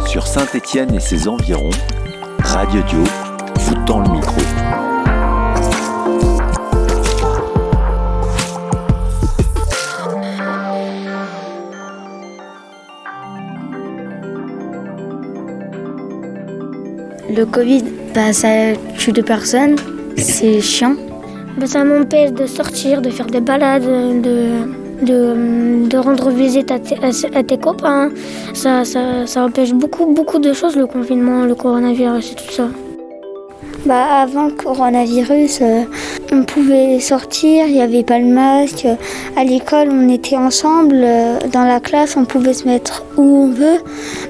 Sur Saint-Étienne et ses environs, Radio Dio vous tend le micro. Le Covid, ça tue 2 personnes, c'est chiant. Ça m'empêche de sortir, de faire des balades, de rendre visite à tes copains. Ça empêche beaucoup de choses, le confinement, le coronavirus et tout ça. Avant le coronavirus, on pouvait sortir, il n'y avait pas le masque. À l'école, on était ensemble. Dans la classe, on pouvait se mettre où on veut.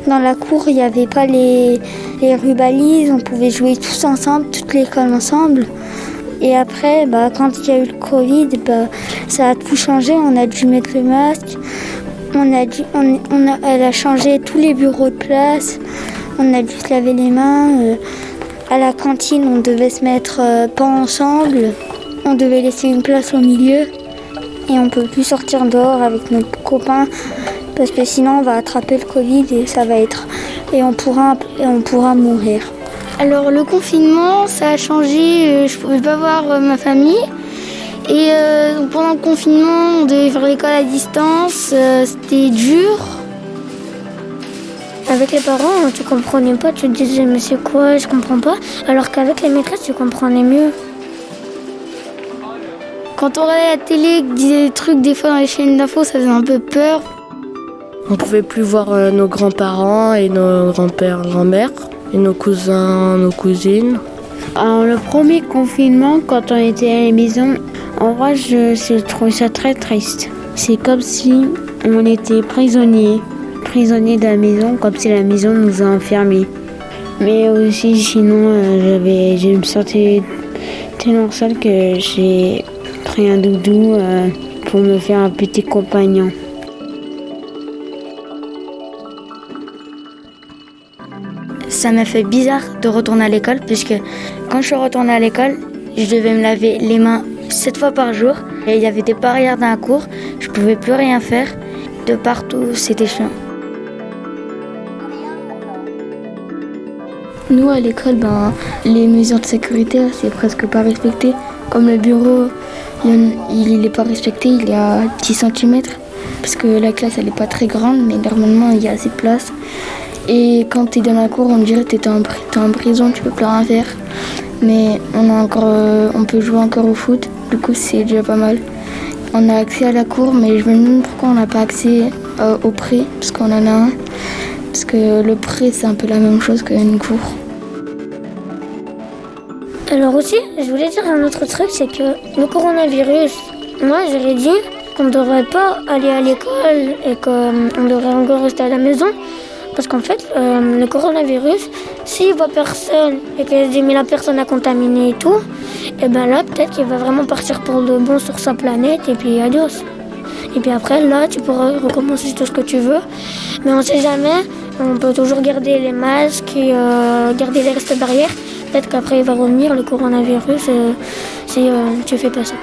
Dans la cour, il n'y avait pas les rubalises. On pouvait jouer tous ensemble, toute l'école ensemble. Et après, quand il y a eu le Covid, ça a tout changé. On a dû mettre le masque. Elle a changé tous les bureaux de classe. On a dû se laver les mains. À la cantine, on devait se mettre pas ensemble. On devait laisser une place au milieu. Et on ne peut plus sortir dehors avec nos copains parce que sinon on va attraper le Covid et on pourra mourir. Alors le confinement, ça a changé. Je ne pouvais pas voir ma famille. Et pendant le confinement, on devait faire l'école à distance. C'était dur. Avec les parents, tu comprenais pas, tu te disais mais c'est quoi, je comprends pas. Alors qu'avec les maîtresses, tu comprenais mieux. Quand on regardait la télé, disait des trucs des fois dans les chaînes d'infos, ça faisait un peu peur. On pouvait plus voir nos grands-parents et nos grands-pères, grand-mères, et nos cousins, nos cousines. Alors, le premier confinement, quand on était à la maison, en vrai, j'ai trouvé ça très triste. C'est comme si on était prisonniers de la maison, comme si la maison nous a enfermés. Mais aussi, sinon, je me sentais tellement seule que j'ai pris un doudou pour me faire un petit compagnon. Ça m'a fait bizarre de retourner à l'école, puisque quand je suis retournée à l'école, je devais me laver les mains 7 fois par jour. Et il y avait des barrières dans la cour, je pouvais plus rien faire. De partout, c'était chiant. Nous, à l'école, les mesures de sécurité, c'est presque pas respecté. Comme le bureau, il n'est pas respecté, il est à 10 cm. Parce que la classe, elle n'est pas très grande, mais normalement, il y a assez de place. Et quand tu es dans la cour, on dirait que tu es en prison, tu peux plus rien faire. Mais on peut jouer encore au foot, du coup, c'est déjà pas mal. On a accès à la cour, mais je me demande pourquoi on n'a pas accès au pré, parce qu'on en a un. Parce que le pré, c'est un peu la même chose qu'une cour. Alors aussi, je voulais dire un autre truc, c'est que le coronavirus, moi j'aurais dit qu'on ne devrait pas aller à l'école et qu'on devrait encore rester à la maison. Parce qu'en fait, le coronavirus, s'il voit personne et qu'il se dit mais la personne a contaminé et tout, et là peut-être qu'il va vraiment partir pour de bon sur sa planète et puis adios. Et puis après là, tu pourras recommencer tout ce que tu veux. Mais on ne sait jamais, on peut toujours garder les masques et garder les restes barrières. Peut-être qu'après il va revenir le coronavirus si tu fais pas ça.